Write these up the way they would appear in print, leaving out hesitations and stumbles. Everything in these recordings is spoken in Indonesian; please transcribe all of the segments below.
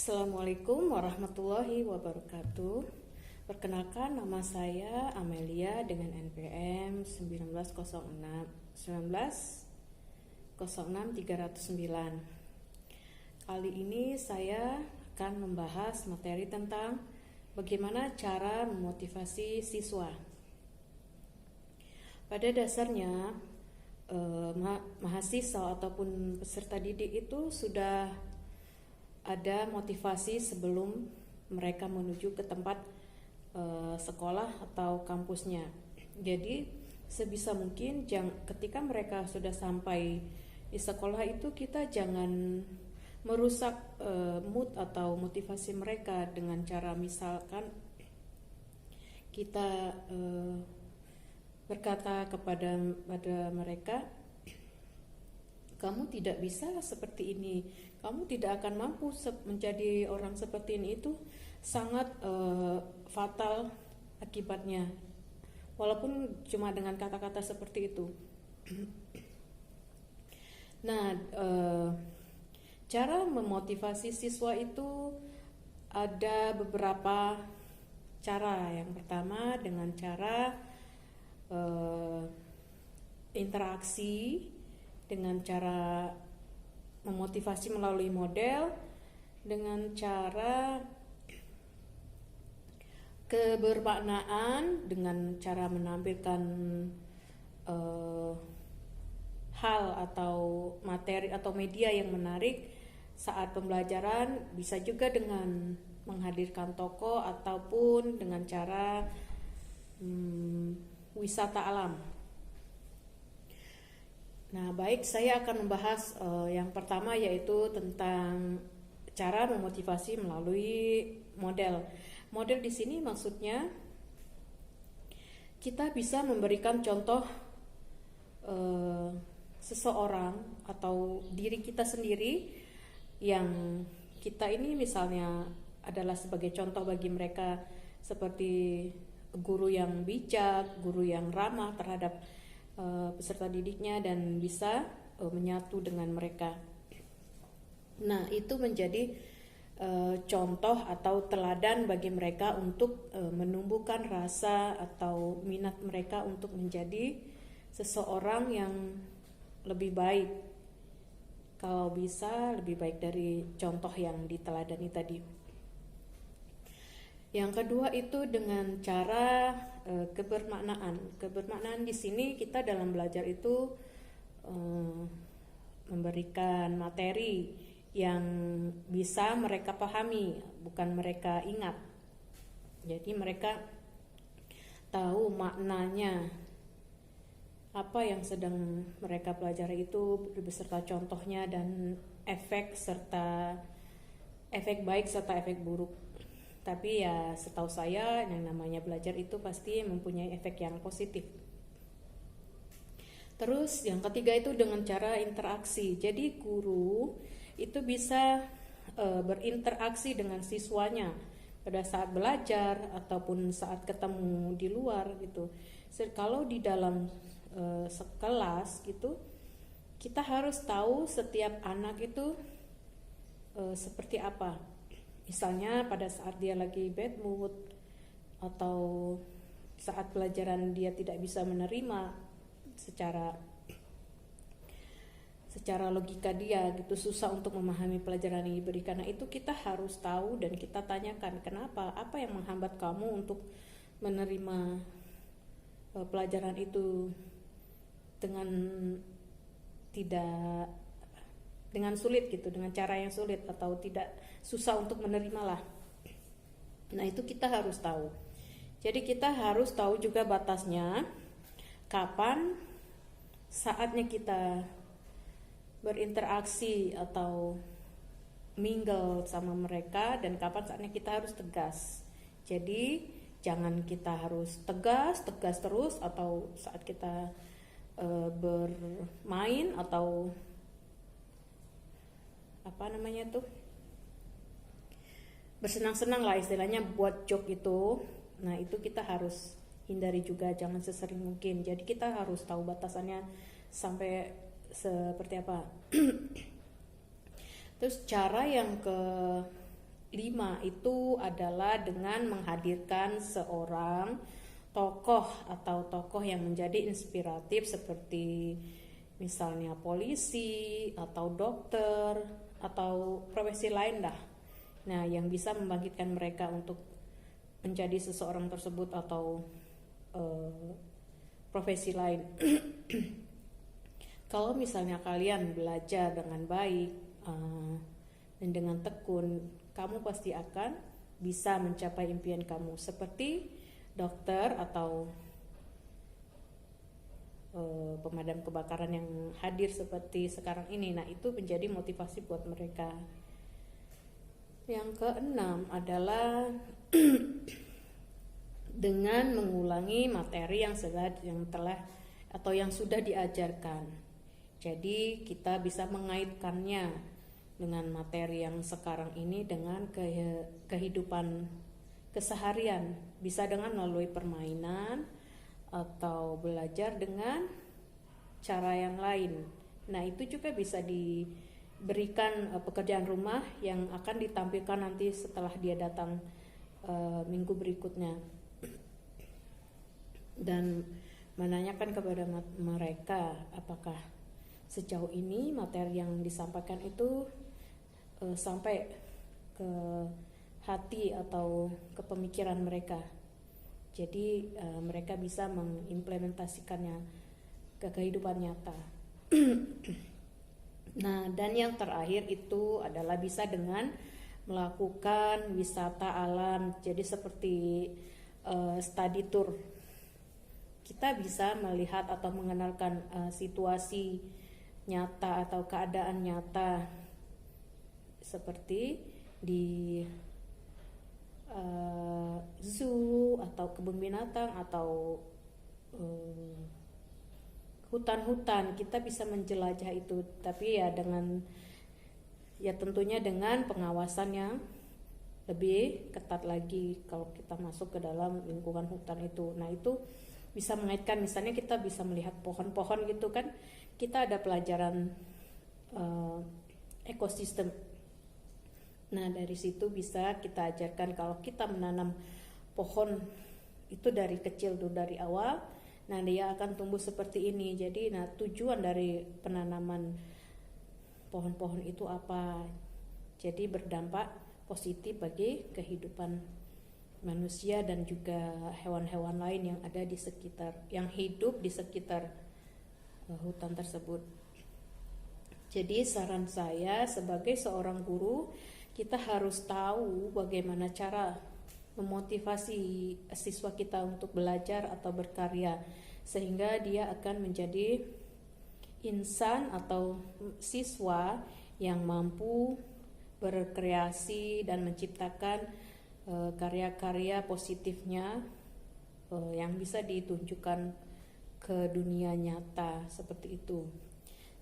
Assalamualaikum warahmatullahi wabarakatuh. Perkenalkan, nama saya Amelia dengan NPM 1906 Kali ini saya akan membahas materi tentang bagaimana cara memotivasi siswa. Pada dasarnya, mahasiswa ataupun peserta didik itu sudah ada motivasi sebelum mereka menuju ke tempat sekolah atau kampusnya. Jadi sebisa mungkin ketika mereka sudah sampai di sekolah itu kita jangan merusak mood atau motivasi mereka dengan cara misalkan kita berkata kepada mereka, kamu tidak bisa seperti ini, kamu tidak akan mampu menjadi orang seperti ini, itu sangat fatal akibatnya, walaupun cuma dengan kata-kata seperti itu. Nah, cara memotivasi siswa itu ada beberapa cara. Yang pertama dengan cara interaksi, dengan cara memotivasi melalui model, dengan cara kebermaknaan, dengan cara menampilkan hal atau materi atau media yang menarik saat pembelajaran, bisa juga dengan menghadirkan tokoh ataupun dengan cara wisata alam. Nah, baik, saya akan membahas yang pertama, yaitu tentang cara memotivasi melalui model. Model di sini maksudnya kita bisa memberikan contoh seseorang atau diri kita sendiri yang kita ini misalnya adalah sebagai contoh bagi mereka, seperti guru yang bijak, guru yang ramah terhadap peserta didiknya dan bisa menyatu dengan mereka. Nah, itu menjadi contoh atau teladan bagi mereka untuk menumbuhkan rasa atau minat mereka untuk menjadi seseorang yang lebih baik, kalau bisa lebih baik dari contoh yang diteladani tadi. Yang kedua itu dengan cara kebermaknaan. Kebermaknaan di sini kita dalam belajar itu memberikan materi yang bisa mereka pahami, bukan mereka ingat. Jadi mereka tahu maknanya, apa yang sedang mereka pelajari itu beserta contohnya dan efek baik serta efek buruk. Tapi ya setahu saya yang namanya belajar itu pasti mempunyai efek yang positif. Terus yang ketiga itu dengan cara interaksi. Jadi guru itu bisa berinteraksi dengan siswanya pada saat belajar ataupun saat ketemu di luar gitu. Kalau di dalam sekelas gitu, kita harus tahu setiap anak itu seperti apa. Misalnya pada saat dia lagi bad mood atau saat pelajaran dia tidak bisa menerima secara logika dia gitu, susah untuk memahami pelajaran yang diberikan. Nah, itu kita harus tahu dan kita tanyakan, kenapa, apa yang menghambat kamu untuk menerima pelajaran itu dengan sulit gitu, dengan cara yang sulit atau tidak susah untuk menerima lah. Nah, itu kita harus tahu. Jadi kita harus tahu juga batasnya, kapan saatnya kita berinteraksi atau mingle sama mereka dan kapan saatnya kita harus tegas. Jadi jangan kita harus tegas terus, atau saat kita bermain atau bersenang-senang lah istilahnya, buat joke itu. Nah, itu kita harus hindari juga, jangan sesering mungkin. Jadi kita harus tahu batasannya sampai seperti apa. Terus cara yang 5 itu adalah dengan menghadirkan seorang tokoh atau tokoh yang menjadi inspiratif seperti misalnya polisi atau dokter atau profesi lain dah. Nah, yang bisa membangkitkan mereka untuk menjadi seseorang tersebut atau profesi lain. Kalau misalnya kalian belajar dengan baik dan dengan tekun, kamu pasti akan bisa mencapai impian kamu seperti dokter atau pemadam kebakaran yang hadir seperti sekarang ini. Nah, itu menjadi motivasi buat mereka. Yang keenam adalah dengan mengulangi materi yang telah atau yang sudah diajarkan. Jadi kita bisa mengaitkannya dengan materi yang sekarang ini dengan kehidupan keseharian, bisa dengan melalui permainan atau belajar dengan cara yang lain. Nah, itu juga bisa diberikan pekerjaan rumah yang akan ditampilkan nanti setelah dia datang minggu berikutnya, dan menanyakan kepada mereka apakah sejauh ini materi yang disampaikan itu sampai ke hati atau ke pemikiran mereka. Jadi mereka bisa mengimplementasikannya ke kehidupan nyata. Nah, dan yang terakhir itu adalah bisa dengan melakukan wisata alam. Jadi seperti study tour. Kita bisa melihat atau mengenalkan situasi nyata atau keadaan nyata seperti di zoo atau kebun binatang atau hutan-hutan. Kita bisa menjelajah itu, tapi tentunya dengan pengawasan yang lebih ketat lagi kalau kita masuk ke dalam lingkungan hutan itu. Nah, itu bisa mengaitkan, misalnya kita bisa melihat pohon-pohon gitu kan, kita ada pelajaran ekosistem. Nah, dari situ bisa kita ajarkan kalau kita menanam pohon itu dari kecil tuh, dari awal, nah dia akan tumbuh seperti ini. Jadi tujuan dari penanaman pohon-pohon itu apa? Jadi berdampak positif bagi kehidupan manusia dan juga hewan-hewan lain yang ada di sekitar, yang hidup di sekitar hutan tersebut. Jadi saran saya sebagai seorang guru, kita harus tahu bagaimana cara memotivasi siswa kita untuk belajar atau berkarya, sehingga dia akan menjadi insan atau siswa yang mampu berkreasi dan menciptakan karya-karya positifnya yang bisa ditunjukkan ke dunia nyata seperti itu.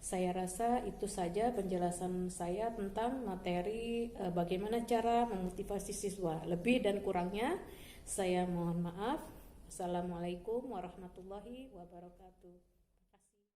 Saya rasa itu saja penjelasan saya tentang materi bagaimana cara memotivasi siswa. Lebih dan kurangnya saya mohon maaf. Assalamualaikum warahmatullahi wabarakatuh.